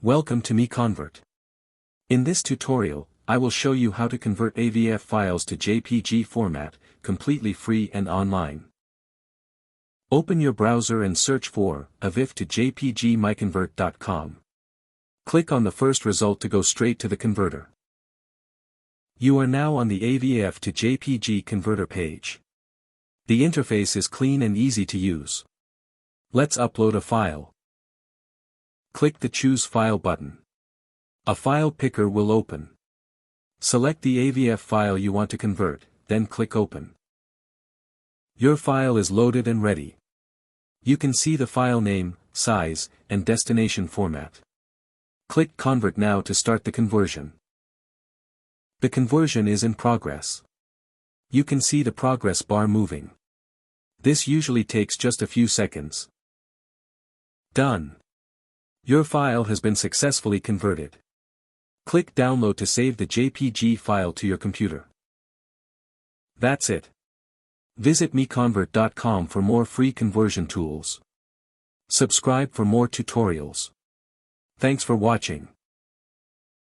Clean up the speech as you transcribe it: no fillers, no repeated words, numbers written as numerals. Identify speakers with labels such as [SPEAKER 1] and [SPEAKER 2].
[SPEAKER 1] Welcome to MiConvert. In this tutorial, I will show you how to convert AVIF files to JPG format, completely free and online. Open your browser and search for AVIF to JPG MiConvert.com. Click on the first result to go straight to the converter. You are now on the AVIF to JPG converter page. The interface is clean and easy to use. Let's upload a file. Click the Choose File button. A file picker will open. Select the AVIF file you want to convert, then click Open. Your file is loaded and ready. You can see the file name, size, and destination format. Click Convert now to start the conversion. The conversion is in progress. You can see the progress bar moving. This usually takes just a few seconds. Done. Your file has been successfully converted. Click Download to save the JPG file to your computer. That's it. Visit MiConvert.com for more free conversion tools. Subscribe for more tutorials. Thanks for watching.